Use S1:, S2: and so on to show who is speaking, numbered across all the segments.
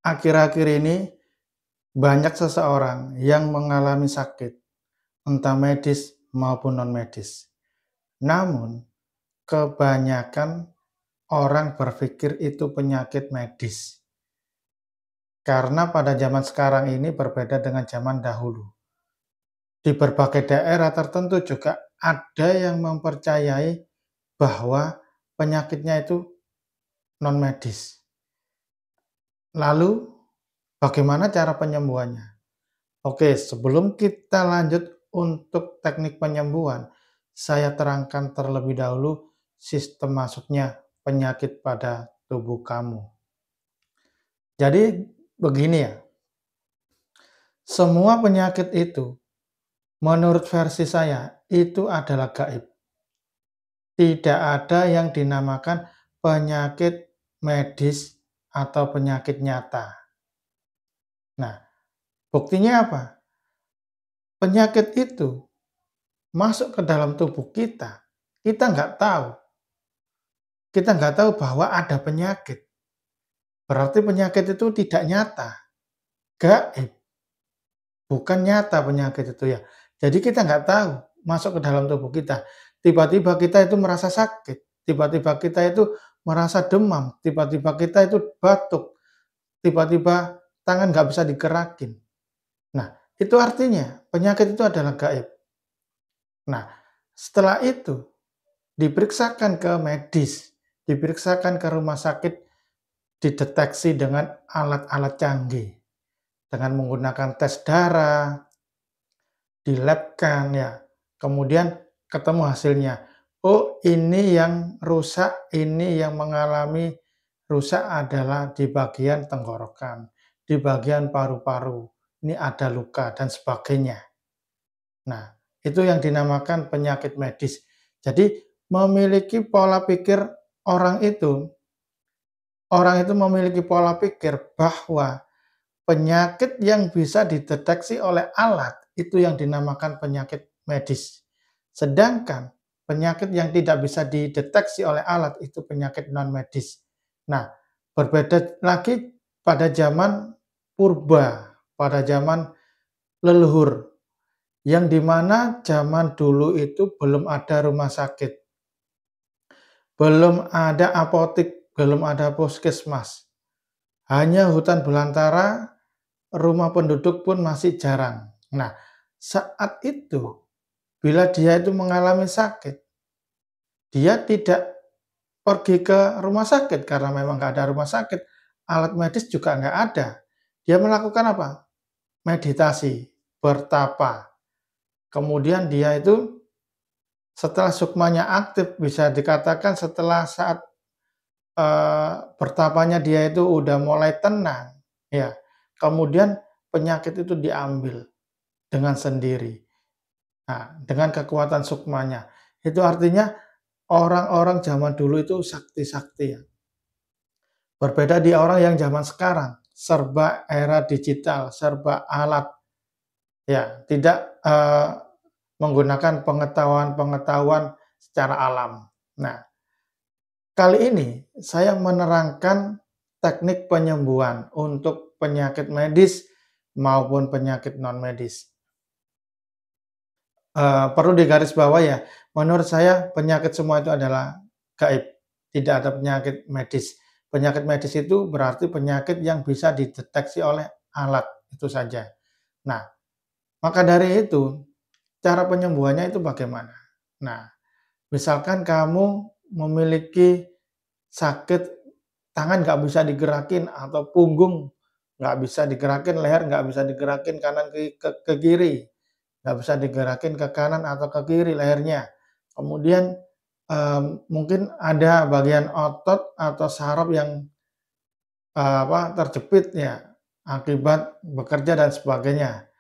S1: Akhir-akhir ini banyak seseorang yang mengalami sakit, entah medis maupun non-medis. Namun, kebanyakan orang berpikir itu penyakit medis. Karena pada zaman sekarang ini berbeda dengan zaman dahulu. Di berbagai daerah tertentu juga ada yang mempercayai bahwa penyakitnya itu non-medis. Lalu, bagaimana cara penyembuhannya? Oke, sebelum kita lanjut untuk teknik penyembuhan, saya terangkan terlebih dahulu sistem masuknya penyakit pada tubuh kamu. Jadi begini ya, semua penyakit itu menurut versi saya itu adalah gaib. Tidak ada yang dinamakan penyakit medis atau penyakit nyata. Nah, buktinya apa? Penyakit itu masuk ke dalam tubuh kita nggak tahu. Kita nggak tahu bahwa ada penyakit. Berarti penyakit itu tidak nyata, gaib. Bukan nyata penyakit itu ya. Jadi kita nggak tahu masuk ke dalam tubuh kita. Tiba-tiba kita itu merasa sakit. Tiba-tiba kita itu merasa demam. Tiba-tiba kita itu batuk. Tiba-tiba tangan nggak bisa digerakin. Nah, itu artinya penyakit itu adalah gaib. Nah, setelah itu diperiksakan ke medis, diperiksakan ke rumah sakit, dideteksi dengan alat-alat canggih. Dengan menggunakan tes darah, dilabkan ya. Kemudian ketemu hasilnya. Oh, ini yang rusak, ini yang mengalami rusak adalah di bagian tenggorokan, di bagian paru-paru. Ini ada luka dan sebagainya. Nah, itu yang dinamakan penyakit medis. Jadi, memiliki pola pikir orang itu memiliki pola pikir bahwa penyakit yang bisa dideteksi oleh alat itu yang dinamakan penyakit medis. Sedangkan penyakit yang tidak bisa dideteksi oleh alat itu penyakit non-medis. Nah, berbeda lagi pada zaman purba, pada zaman leluhur, yang dimana zaman dulu itu belum ada rumah sakit, belum ada apotek, belum ada puskesmas. Hanya hutan belantara, rumah penduduk pun masih jarang. Nah, saat itu, bila dia itu mengalami sakit, dia tidak pergi ke rumah sakit karena memang nggak ada rumah sakit. Alat medis juga nggak ada. Dia melakukan apa? Meditasi, bertapa. Kemudian dia itu setelah sukmanya aktif, bisa dikatakan setelah saat bertapanya dia itu udah mulai tenang, ya. Kemudian penyakit itu diambil dengan sendiri. Nah, dengan kekuatan sukmanya. Itu artinya orang-orang zaman dulu itu sakti-sakti ya. Berbeda di orang yang zaman sekarang, serba era digital, serba alat, ya, tidak menggunakan pengetahuan-pengetahuan secara alam. Nah, kali ini saya menerangkan teknik penyembuhan untuk penyakit medis maupun penyakit non-medis. Perlu digarisbawahi ya, menurut saya penyakit semua itu adalah gaib, tidak ada penyakit medis. Penyakit medis itu berarti penyakit yang bisa dideteksi oleh alat, itu saja. Nah, maka dari itu, cara penyembuhannya itu bagaimana? Nah, misalkan kamu memiliki sakit, tangan nggak bisa digerakin atau punggung nggak bisa digerakin, leher nggak bisa digerakin kanan ke kiri, nggak bisa digerakin ke kanan atau ke kiri lehernya. Kemudian mungkin ada bagian otot atau saraf yang terjepit ya akibat bekerja dan sebagainya.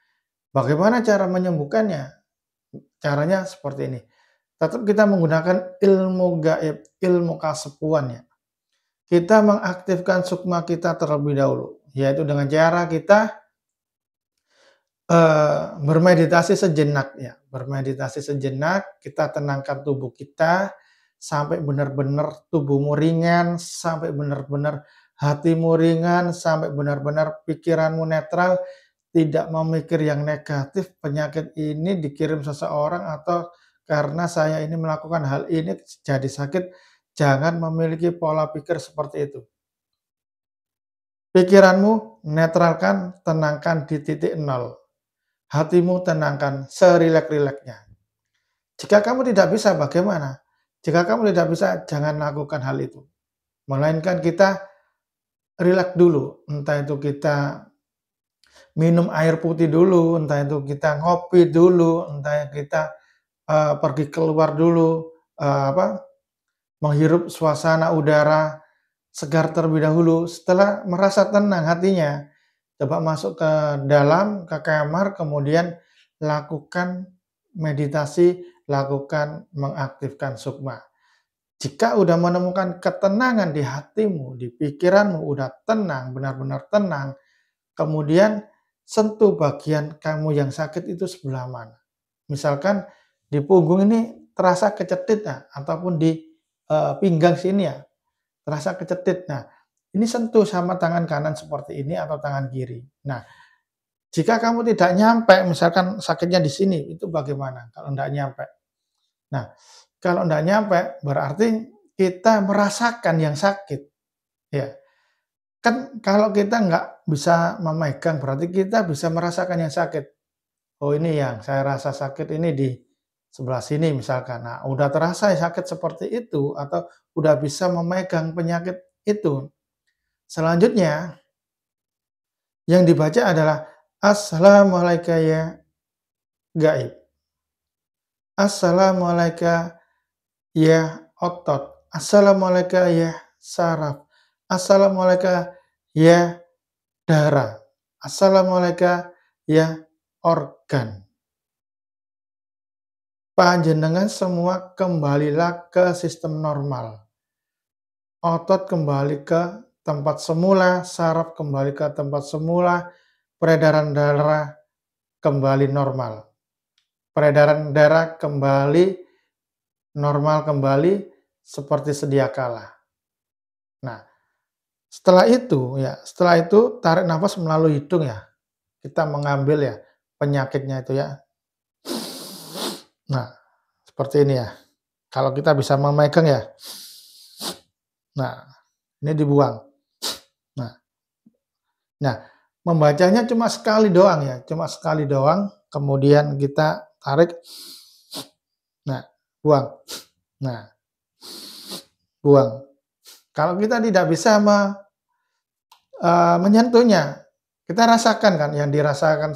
S1: Bagaimana cara menyembuhkannya? Caranya seperti ini. Tetap kita menggunakan ilmu gaib, ilmu kasepuan ya. Kita mengaktifkan sukma kita terlebih dahulu, yaitu dengan cara kita bermeditasi sejenak ya, bermeditasi sejenak, kita tenangkan tubuh kita sampai benar-benar tubuhmu ringan, sampai benar-benar hatimu ringan, sampai benar-benar pikiranmu netral, tidak memikir yang negatif, penyakit ini dikirim seseorang atau karena saya ini melakukan hal ini jadi sakit, jangan memiliki pola pikir seperti itu. Pikiranmu netralkan, tenangkan di titik nol. Hatimu tenangkan serilek-rileknya. Jika kamu tidak bisa, bagaimana? Jika kamu tidak bisa, jangan lakukan hal itu. Melainkan kita rileks dulu, entah itu kita minum air putih dulu, entah itu kita ngopi dulu, entah kita pergi keluar dulu, menghirup suasana udara segar terlebih dahulu. Setelah merasa tenang hatinya, coba masuk ke dalam, ke kamar, kemudian lakukan meditasi, lakukan mengaktifkan sukma. Jika udah menemukan ketenangan di hatimu, di pikiranmu, udah tenang, benar-benar tenang, kemudian sentuh bagian kamu yang sakit itu sebelah mana. Misalkan di punggung ini terasa kecetit ataupun di pinggang sini ya, terasa kecetit. Nah, ini sentuh sama tangan kanan seperti ini atau tangan kiri. Nah, jika kamu tidak nyampe, misalkan sakitnya di sini, itu bagaimana kalau tidak nyampe? Nah, kalau tidak nyampe, berarti kita merasakan yang sakit. Ya, kan kalau kita nggak bisa memegang, berarti kita bisa merasakan yang sakit. Oh ini yang saya rasa sakit ini di sebelah sini misalkan. Nah, udah terasa sakit seperti itu atau udah bisa memegang penyakit itu. Selanjutnya, yang dibaca adalah Assalamualaikum ya gaib. Assalamualaikum ya otot. Assalamualaikum ya saraf. Assalamualaikum ya darah. Assalamualaikum ya organ. Panjenengan semua kembalilah ke sistem normal. Otot kembali ke tempat semula, saraf kembali ke tempat semula, peredaran darah kembali normal. Peredaran darah kembali normal kembali seperti sedia kala. Nah, setelah itu tarik nafas melalui hidung ya. Kita mengambil ya penyakitnya itu ya. Nah, seperti ini ya. Kalau kita bisa memegang ya. Nah, ini dibuang. Nah, membacanya cuma sekali doang ya, cuma sekali doang, kemudian kita tarik, nah, buang, nah, buang. Kalau kita tidak bisa menyentuhnya, kita rasakan kan, yang dirasakan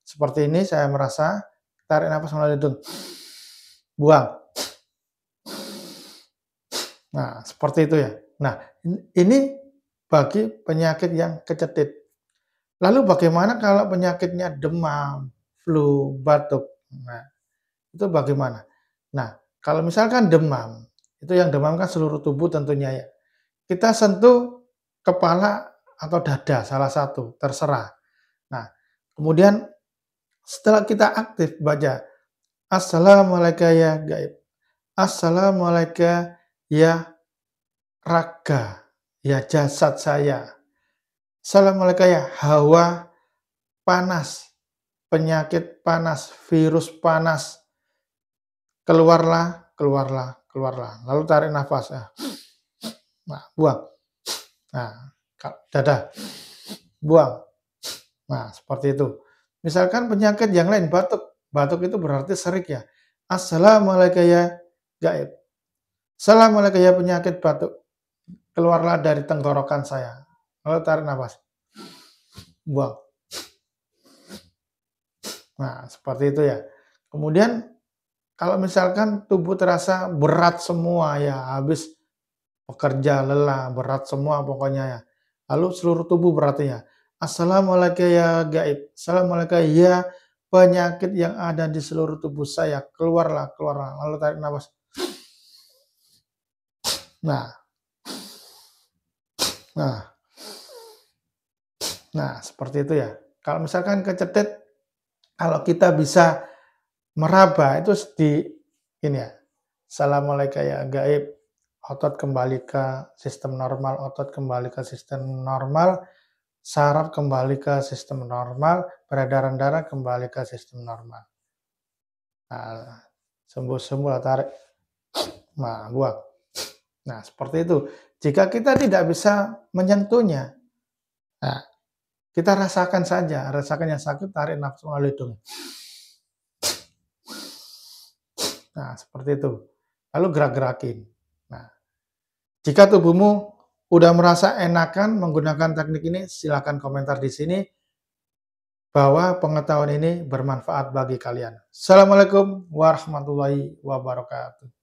S1: seperti ini, saya merasa, tarik nafas melalui hidung, buang. Nah, seperti itu ya. Nah, ini bagi penyakit yang kecetit. Lalu bagaimana kalau penyakitnya demam, flu, batuk? Nah, itu bagaimana? Nah, kalau misalkan demam, itu yang demam kan seluruh tubuh tentunya ya. Kita sentuh kepala atau dada salah satu, terserah. Nah, kemudian setelah kita aktif baca Assalamualaikum ya gaib. Assalamualaikum ya raga, ya jasad saya. Assalamualaikum ya hawa panas, penyakit panas, virus panas. Keluarlah, keluarlah, keluarlah. Lalu tarik nafas. Nah, buang. Nah, dada. Buang. Nah, seperti itu. Misalkan penyakit yang lain, batuk. Batuk itu berarti serik ya. Assalamualaikum ya gaib. Assalamualaikum ya penyakit batuk. Keluarlah dari tenggorokan saya. Lalu tarik nafas. Buang. Nah, seperti itu ya. Kemudian kalau misalkan tubuh terasa berat semua ya, habis bekerja lelah, berat semua pokoknya ya. Lalu seluruh tubuh berarti ya. Assalamualaikum ya gaib. Assalamualaikum ya penyakit yang ada di seluruh tubuh saya. Keluarlah, keluarlah. Lalu tarik nafas. Nah. Nah, seperti itu ya. Kalau misalkan kecetit, kalau kita bisa meraba itu di ini ya. Assalamualaikum ya gaib. otot kembali ke sistem normal, otot kembali ke sistem normal, saraf kembali ke sistem normal, peredaran darah kembali ke sistem normal. Nah, sembuh-sembuh tarik, nah buang. Nah, seperti itu. Jika kita tidak bisa menyentuhnya, nah, kita rasakan saja, rasakan yang sakit, tarik nafas melalui hidung. Nah, seperti itu. Lalu gerak-gerakin. Nah, jika tubuhmu udah merasa enakan menggunakan teknik ini, silakan komentar di sini bahwa pengetahuan ini bermanfaat bagi kalian. Assalamualaikum warahmatullahi wabarakatuh.